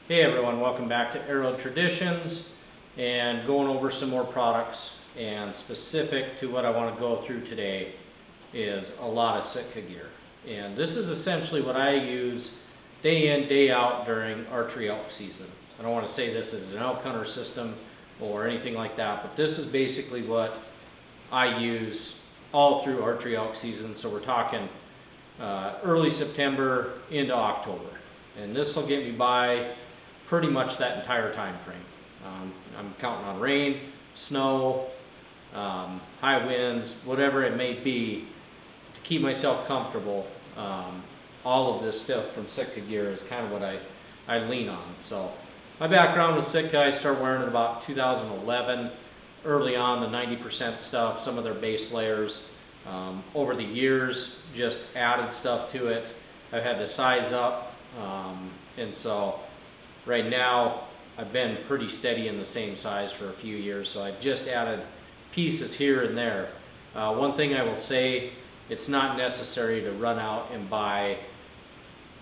Hey everyone, welcome back to Aero Traditions and going over some more products, and specific to what I want to go through today is a lot of Sitka gear. And this is essentially what I use day in, day out during archery elk season. I don't want to say this is an elk hunter system or anything like that, but this is basically what I use all through archery elk season. So we're talking early September into October. And this will get me by pretty much that entire time frame. I'm counting on rain, snow, high winds, whatever it may be, to keep myself comfortable. All of this stuff from Sitka Gear is kind of what I lean on. So my background with Sitka, I started wearing it about 2011. Early on, the 90% stuff, some of their base layers. Over the years, just added stuff to it. I've had to size up, and so right now I've been pretty steady in the same size for a few years, so I've just added pieces here and there. One thing I will say, it's not necessary to run out and buy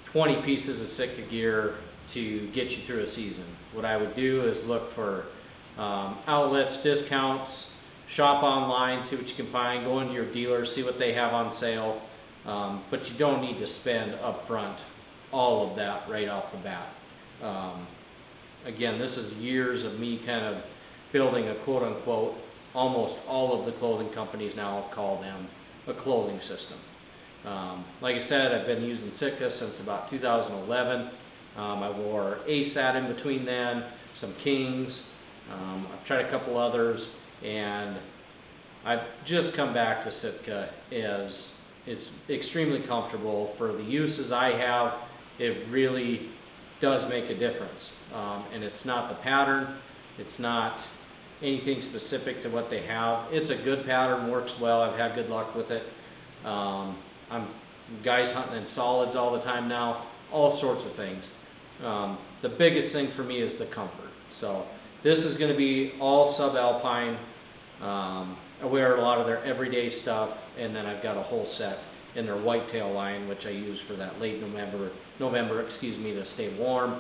20 pieces of Sitka gear to get you through a season. What I would do is look for outlets, discounts, shop online, see what you can find, go into your dealer, see what they have on sale, but you don't need to spend upfront all of that right off the bat. Again, this is years of me kind of building a quote-unquote, almost all of the clothing companies now call them a clothing system. Like I said, I've been using Sitka since about 2011. I wore ASAT in between then, some Kings, I've tried a couple others, and I've just come back to Sitka. It's extremely comfortable for the uses I have. It really does make a difference, and it's not the pattern, it's not anything specific to what they have. It's a good pattern, works well, I've had good luck with it. I'm guys hunting in solids all the time now, all sorts of things. The biggest thing for me is the comfort. So this is going to be all subalpine. I wear a lot of their everyday stuff, and then I've got a whole set in their whitetail line, which I use for that late November, to stay warm.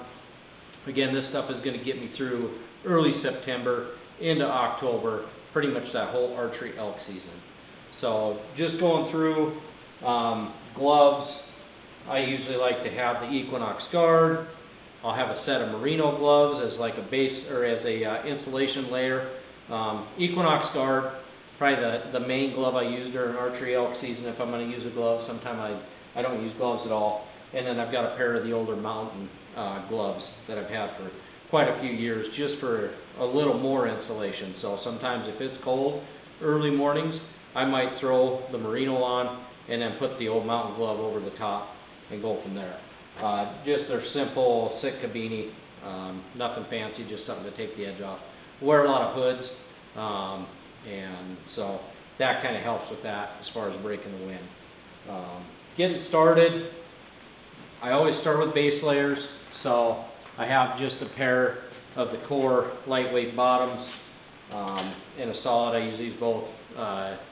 Again, this stuff is going to get me through early September into October, pretty much that whole archery elk season. So just going through gloves, I usually like to have the Equinox guard. I'll have a set of Merino gloves as like a base, or as a insulation layer. Equinox guard, probably the main glove I use during archery elk season if I'm going to use a glove. Sometimes I don't use gloves at all. And then I've got a pair of the older mountain gloves that I've had for quite a few years, just for a little more insulation. So sometimes if it's cold early mornings, I might throw the Merino on and then put the old mountain glove over the top and go from there. Just their simple Sitka Beanie, nothing fancy, just something to take the edge off. Wear a lot of hoods, and so that kind of helps with that as far as breaking the wind. Getting started, I always start with base layers. So I have just a pair of the core lightweight bottoms in a solid. I use these both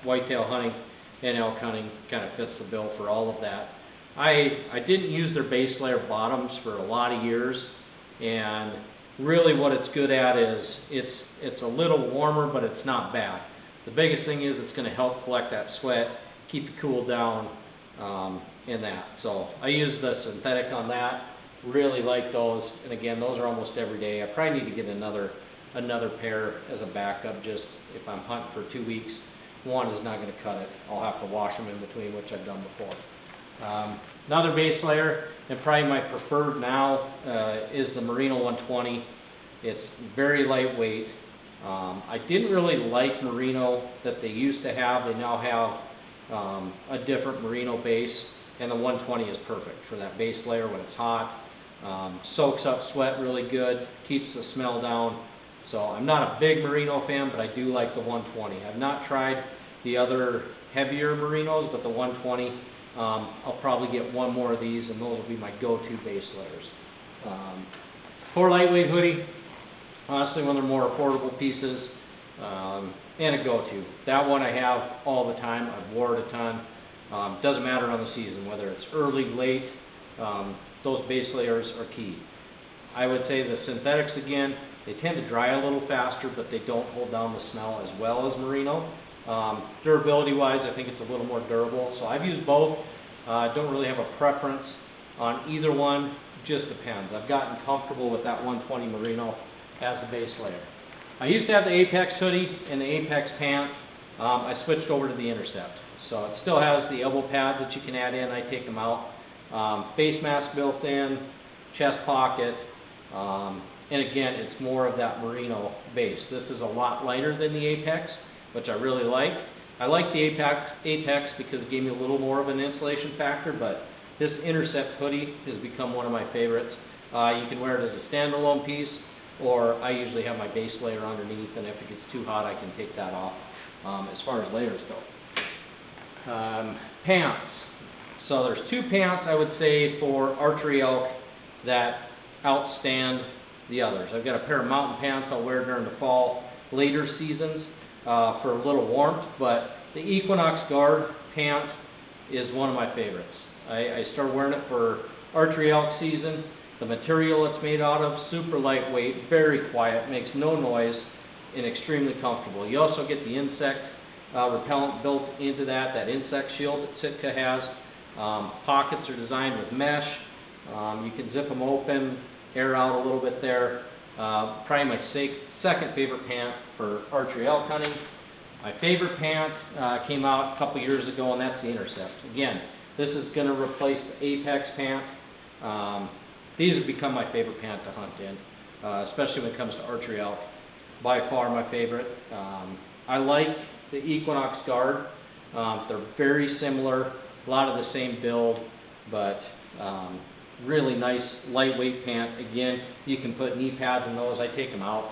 whitetail hunting and elk hunting, kind of fits the bill for all of that. I didn't use their base layer bottoms for a lot of years, and really what it's good at is it's a little warmer, but it's not bad. The biggest thing is it's going to help collect that sweat, keep you cooled down in that. So I use the synthetic on that. Really like those, and again, those are almost every day. I probably need to get another pair as a backup, just if I'm hunting for 2 weeks. One is not going to cut it. I'll have to wash them in between, which I've done before. Another base layer, and probably my preferred now, is the Merino 120. It's very lightweight. I didn't really like Merino that they used to have. They now have a different Merino base, and the 120 is perfect for that base layer when it's hot. Soaks up sweat really good, keeps the smell down. So I'm not a big Merino fan, but I do like the 120. I've not tried the other heavier Merinos, but the 120, I'll probably get one more of these, and those will be my go-to base layers. For lightweight hoodie, honestly, one of their more affordable pieces, and a go-to. That one I have all the time. I've wore it a ton. Doesn't matter on the season, whether it's early, late, those base layers are key. I would say the synthetics, again, they tend to dry a little faster, but they don't hold down the smell as well as merino. Durability wise, I think it's a little more durable. So I've used both. Don't really have a preference on either one, just depends. I've gotten comfortable with that 120 merino as a base layer. I used to have the Apex hoodie and the Apex pant. I switched over to the Intercept. So it still has the elbow pads that you can add in. I take them out. Face mask built in, chest pocket, and again, it's more of that merino base. This is a lot lighter than the Apex, which I really like. I like the Apex because it gave me a little more of an insulation factor, but this Intercept hoodie has become one of my favorites. You can wear it as a standalone piece, or I usually have my base layer underneath, and if it gets too hot, I can take that off as far as layers go. Pants. So there's two pants I would say for archery elk that outstand the others. I've got a pair of mountain pants I'll wear during the fall, later seasons for a little warmth, but the Equinox guard pant is one of my favorites. I started wearing it for archery elk season. The material it's made out of, super lightweight, very quiet, makes no noise, and extremely comfortable. You also get the insect repellent built into that insect shield that Sitka has. Pockets are designed with mesh. You can zip them open, air out a little bit there. Probably my second favorite pant for archery elk hunting. My favorite pant came out a couple years ago, and that's the Intercept. Again, this is going to replace the Apex pant. These have become my favorite pant to hunt in, especially when it comes to archery elk. By far my favorite. I like the Equinox guard. They're very similar, a lot of the same build, but really nice lightweight pant. Again, you can put knee pads in those. I take them out.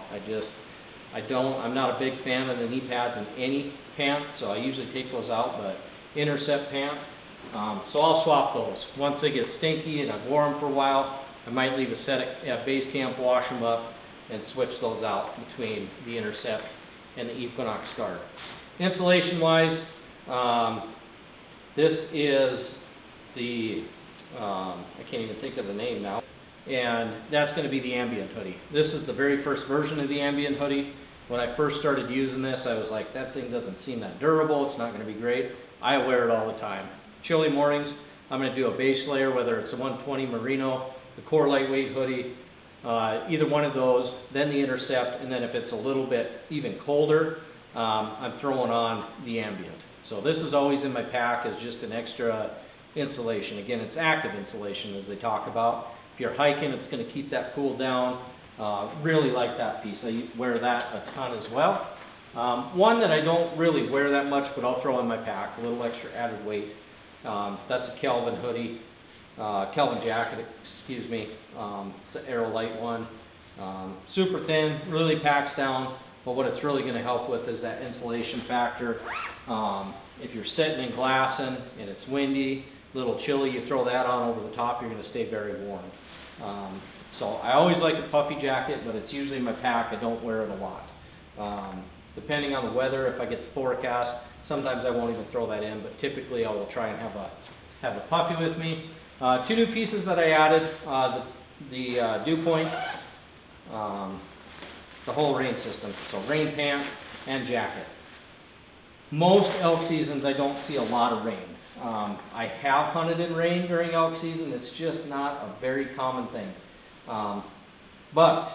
I'm not a big fan of the knee pads in any pant, so I usually take those out, but Intercept pant. So I'll swap those. Once they get stinky and I've worn them for a while, I might leave a set at base camp, wash them up, and switch those out between the Intercept and the Equinox guard. Insulation wise, this is the, I can't even think of the name now, and that's going to be the Ambient Hoodie. This is the very first version of the Ambient Hoodie. When I first started using this, I was like, that thing doesn't seem that durable, it's not going to be great. I wear it all the time. Chilly mornings, I'm going to do a base layer, whether it's a 120 merino, the core lightweight hoodie, either one of those, then the Intercept, and then if it's a little bit even colder, I'm throwing on the Ambient. So this is always in my pack as just an extra insulation. Again, it's active insulation as they talk about. If you're hiking, it's going to keep that cool down. Really like that piece. I wear that a ton as well. One that I don't really wear that much, but I'll throw in my pack, a little extra added weight. That's a Kelvin hoodie, Kelvin jacket, excuse me. It's an Aerolite one. Super thin, really packs down, but what it's really going to help with is that insulation factor. If you're sitting and glassing and it's windy, a little chilly, you throw that on over the top, you're going to stay very warm. So I always like a puffy jacket, but it's usually in my pack. I don't wear it a lot. Depending on the weather, if I get the forecast, sometimes I won't even throw that in, but typically I will try and have a puffy with me. Two new pieces that I added, the dew point, the whole rain system, so rain pant and jacket. Most elk seasons I don't see a lot of rain. I have hunted in rain during elk season. It's just not a very common thing. But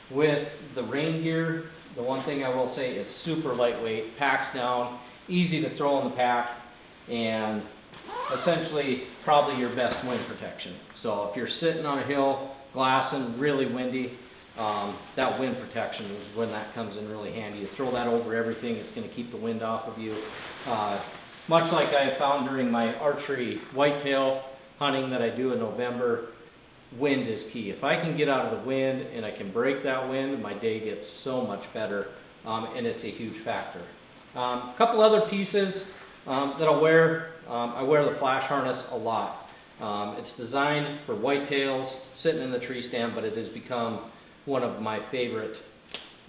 with the rain gear, the one thing I will say, it's super lightweight, packs down, easy to throw in the pack, and essentially probably your best wind protection. So if you're sitting on a hill, glassing, really windy, that wind protection is when that comes in really handy. You throw that over everything, it's going to keep the wind off of you. Much like I found during my archery whitetail hunting that I do in November, wind is key. If I can get out of the wind and I can break that wind, my day gets so much better, and it's a huge factor. A couple other pieces that I'll wear. I wear the flash harness a lot. It's designed for whitetails, sitting in the tree stand, but it has become one of my favorite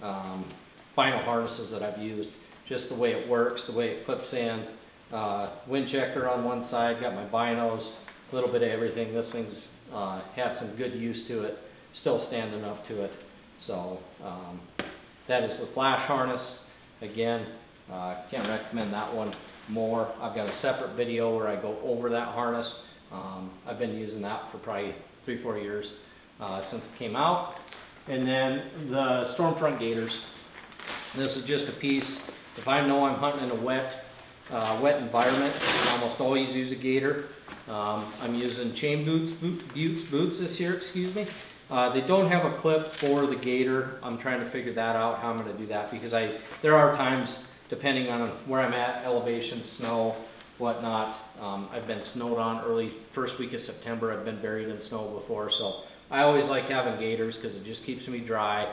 vinyl harnesses that I've used. Just the way it works, the way it clips in. Wind checker on one side, got my binos, a little bit of everything. This thing's had some good use to it. still standing up to it. So that is the flash harness. Again, can't recommend that one more. I've got a separate video where I go over that harness. I've been using that for probably 3-4 years since it came out. And then the Stormfront Gaiters. This is just a piece. If I know I'm hunting in a wet environment, I almost always use a gaiter. I'm using chain boots this year, excuse me. They don't have a clip for the gaiter. I'm trying to figure that out, how I'm going to do that, because there are times, depending on where I'm at, elevation, snow, whatnot. I've been snowed on early first week of September. I've been buried in snow before, so I always like having gaiters because it just keeps me dry,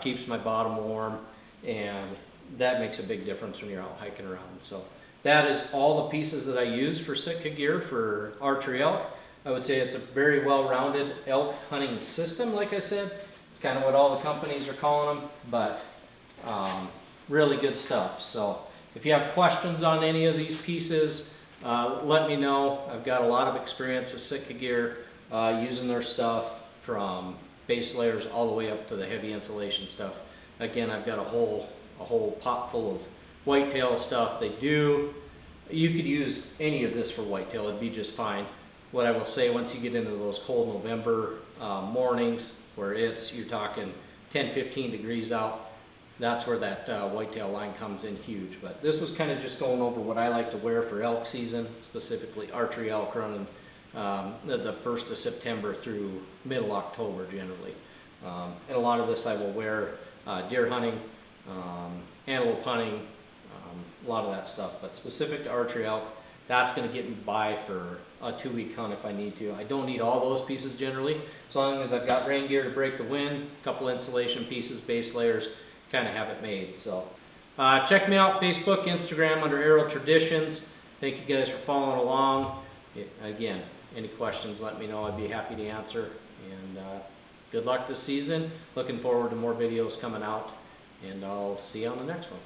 keeps my bottom warm, and that makes a big difference when you're out hiking around. So that is all the pieces that I use for Sitka Gear for archery elk. I would say it's a very well-rounded elk hunting system, like I said. It's kind of what all the companies are calling them, but really good stuff. So if you have questions on any of these pieces, let me know. I've got a lot of experience with Sitka Gear, using their stuff from base layers all the way up to the heavy insulation stuff. Again, I've got a whole pot full of whitetail stuff. You could use any of this for whitetail, it'd be just fine. What I will say, once you get into those cold November mornings where you're talking 10-15 degrees out, that's where that whitetail line comes in huge. But this was kind of just going over what I like to wear for elk season, specifically archery elk running the 1st of September through middle October generally. And a lot of this I will wear deer hunting, antelope hunting, a lot of that stuff. But specific to archery elk, that's going to get me by for a 2-week hunt if I need to. I don't need all those pieces generally, as long as I've got rain gear to break the wind, a couple insulation pieces, base layers, kind of have it made. So check me out, Facebook, Instagram under Aero Traditions. Thank you guys for following along. Again, any questions, let me know. I'd be happy to answer. And good luck this season. Looking forward to more videos coming out, and I'll see you on the next one.